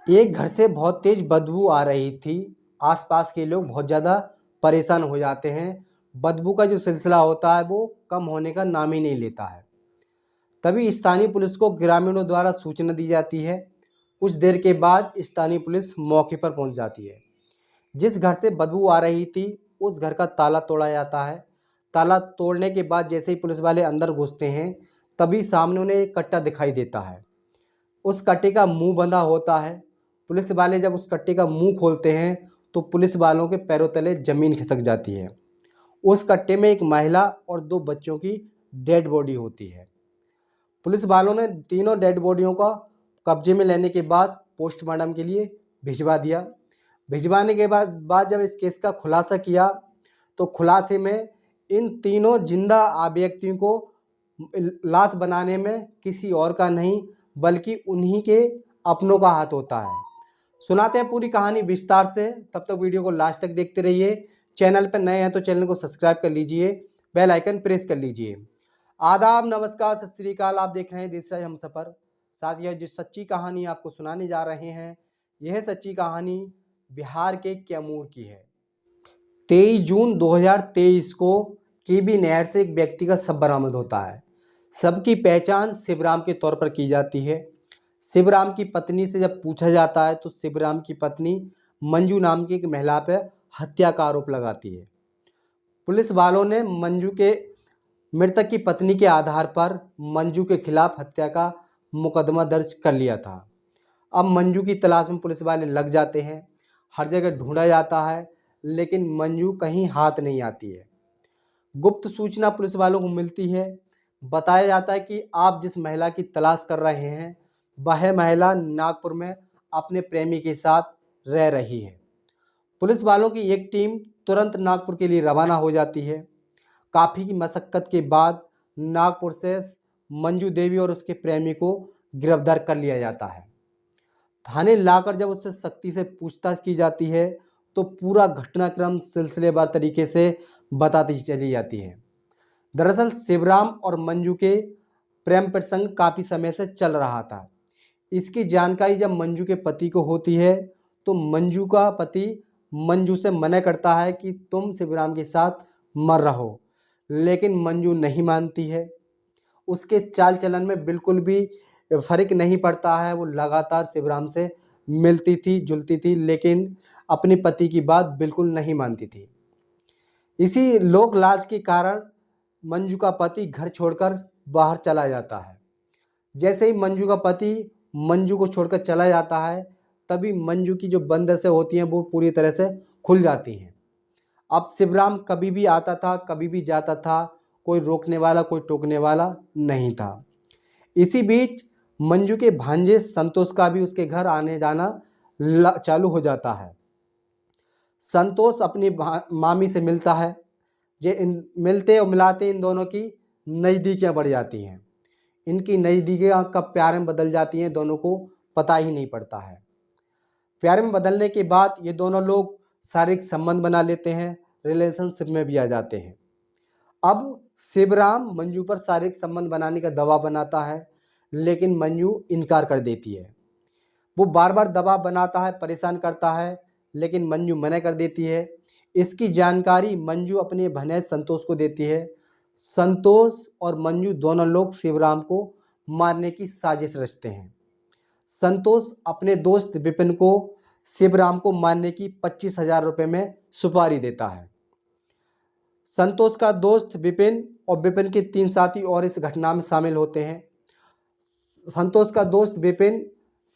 एक घर से बहुत तेज बदबू आ रही थी। आसपास के लोग बहुत ज़्यादा परेशान हो जाते हैं। बदबू का जो सिलसिला होता है वो कम होने का नाम ही नहीं लेता है। तभी स्थानीय पुलिस को ग्रामीणों द्वारा सूचना दी जाती है। कुछ देर के बाद स्थानीय पुलिस मौके पर पहुंच जाती है। जिस घर से बदबू आ रही थी उस घर का ताला तोड़ा जाता है। ताला तोड़ने के बाद जैसे ही पुलिस वाले अंदर घुसते हैं तभी सामने उन्हें एक कट्टा दिखाई देता है। उस कट्टे का मुंह बंधा होता है। पुलिस वाले जब उस कट्टे का मुंह खोलते हैं तो पुलिस वालों के पैरों तले जमीन खिसक जाती है। उस कट्टे में एक महिला और दो बच्चों की डेड बॉडी होती है। पुलिस वालों ने तीनों डेड बॉडियों का कब्जे में लेने के बाद पोस्टमार्टम के लिए भिजवा दिया। भिजवाने के बाद जब इस केस का खुलासा किया तो खुलासे में इन तीनों जिंदा व्यक्तियों को लाश बनाने में किसी और का नहीं बल्कि उन्हीं के अपनों का हाथ होता है। सुनाते हैं पूरी कहानी विस्तार से, तब तक वीडियो को लास्ट तक देखते रहिए। चैनल पर नए हैं तो चैनल को सब्सक्राइब कर लीजिए, बेल आइकन प्रेस कर लीजिए। आदाब, नमस्कार, सत श्री अकाल। आप देख रहे हैं देश राज हमसफर। साथ ही जो सच्ची कहानी आपको सुनाने जा रहे हैं यह सच्ची कहानी बिहार के कैमूर की है। 23 जून 2023 को केबी नहर से एक व्यक्ति का शव बरामद होता है। सबकी पहचान शिवराम के तौर पर की जाती है। शिवराम की पत्नी से जब पूछा जाता है तो शिवराम की पत्नी मंजू नाम की एक महिला पर हत्या का आरोप लगाती है। पुलिस वालों ने मंजू के मृतक की पत्नी के आधार पर मंजू के खिलाफ हत्या का मुकदमा दर्ज कर लिया था। अब मंजू की तलाश में पुलिस वाले लग जाते हैं। हर जगह ढूंढा जाता है लेकिन मंजू कहीं हाथ नहीं आती है। गुप्त सूचना पुलिस वालों को मिलती है। बताया जाता है कि आप जिस महिला की तलाश कर रहे हैं वह महिला नागपुर में अपने प्रेमी के साथ रह रही है। पुलिस वालों की एक टीम तुरंत नागपुर के लिए रवाना हो जाती है। काफ़ी की मशक्क़त के बाद नागपुर से मंजू देवी और उसके प्रेमी को गिरफ्तार कर लिया जाता है। थाने लाकर जब उससे सख्ती से पूछताछ की जाती है तो पूरा घटनाक्रम सिलसिलेवार तरीके से बताती चली जाती है। दरअसल शिवराम और मंजू के प्रेम प्रसंग काफ़ी समय से चल रहा था। इसकी जानकारी जब मंजू के पति को होती है तो मंजू का पति मंजू से मना करता है कि तुम शिवराम के साथ मर रहो, लेकिन मंजू नहीं मानती है। उसके चाल चलन में बिल्कुल भी फर्क नहीं पड़ता है। वो लगातार शिवराम से मिलती थी जुलती थी लेकिन अपने पति की बात बिल्कुल नहीं मानती थी। इसी लोक लाज के कारण मंजू का पति घर छोड़कर बाहर चला जाता है। जैसे ही मंजू का पति मंजू को छोड़कर चला जाता है तभी मंजू की जो बंदिशें होती हैं वो पूरी तरह से खुल जाती हैं। अब शिवराम कभी भी आता था, कभी भी जाता था, कोई रोकने वाला कोई टोकने वाला नहीं था। इसी बीच मंजू के भांजे संतोष का भी उसके घर आने जाना चालू हो जाता है। संतोष अपनी मामी से मिलता है। मिलते और मिलाते इन दोनों की नज़दीकियाँ बढ़ जाती हैं। इनकी नज़दीकियाँ कब प्यार में बदल जाती हैं दोनों को पता ही नहीं पड़ता है। प्यार में बदलने के बाद ये दोनों लोग शारीरिक संबंध बना लेते हैं, रिलेशनशिप में भी आ जाते हैं। अब शिवराम मंजू पर शारीरिक संबंध बनाने का दबाव बनाता है लेकिन मंजू इनकार कर देती है। वो बार बार दबाव बनाता है, परेशान करता है लेकिन मंजू मना कर देती है। इसकी जानकारी मंजू अपने भने संतोष को देती है। संतोष और मंजू दोनों लोग शिवराम को मारने की साजिश रचते हैं। संतोष अपने दोस्त विपिन को शिवराम को मारने की 25,000 रुपये में सुपारी देता है। संतोष का दोस्त विपिन और विपिन के 3 साथी और इस घटना में शामिल होते हैं। संतोष का दोस्त विपिन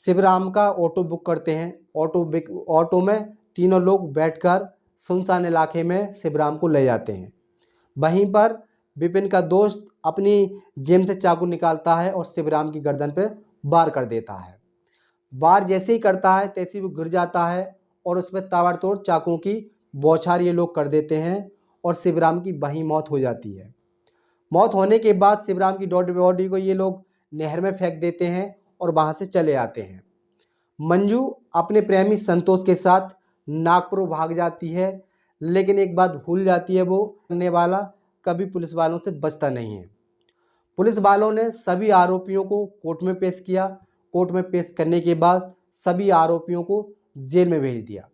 शिवराम का ऑटो बुक करते हैं। ऑटो में तीनों लोग बैठकर सुनसान इलाके में शिवराम को ले जाते हैं। वहीं पर विपिन का दोस्त अपनी जेब से चाकू निकालता है और शिवराम की गर्दन पर वार कर देता है। वार जैसे ही करता है तैसे ही वो गिर जाता है और उस पर ताबड़तोड़ चाकुओं की बौछार ये लोग कर देते हैं और शिवराम की वहीं मौत हो जाती है। मौत होने के बाद शिवराम की बॉडी को ये लोग नहर में फेंक देते हैं और वहाँ से चले आते हैं। मंजू अपने प्रेमी संतोष के साथ नागपुर भाग जाती है लेकिन एक बात भूल जाती है, वो करने वाला कभी पुलिस वालों से बचता नहीं है। पुलिस वालों ने सभी आरोपियों को कोर्ट में पेश किया। कोर्ट में पेश करने के बाद सभी आरोपियों को जेल में भेज दिया।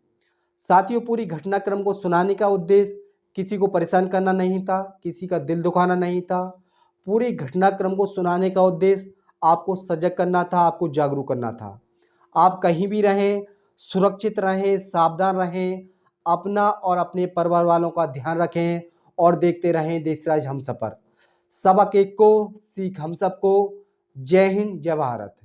साथियों, पूरी घटनाक्रम को सुनाने का उद्देश्य किसी को परेशान करना नहीं था, किसी का दिल दुखाना नहीं था। पूरी घटनाक्रम को सुनाने का उद्देश्य आपको सजग करना था, आपको जागरूक करना था। आप कहीं भी रहें, सुरक्षित रहें, सावधान रहें, अपना और अपने परिवार वालों का ध्यान रखें और देखते रहें देशराज हमसफर। सबक एक को, सीख हम सबको। जय हिंद, जय भारत।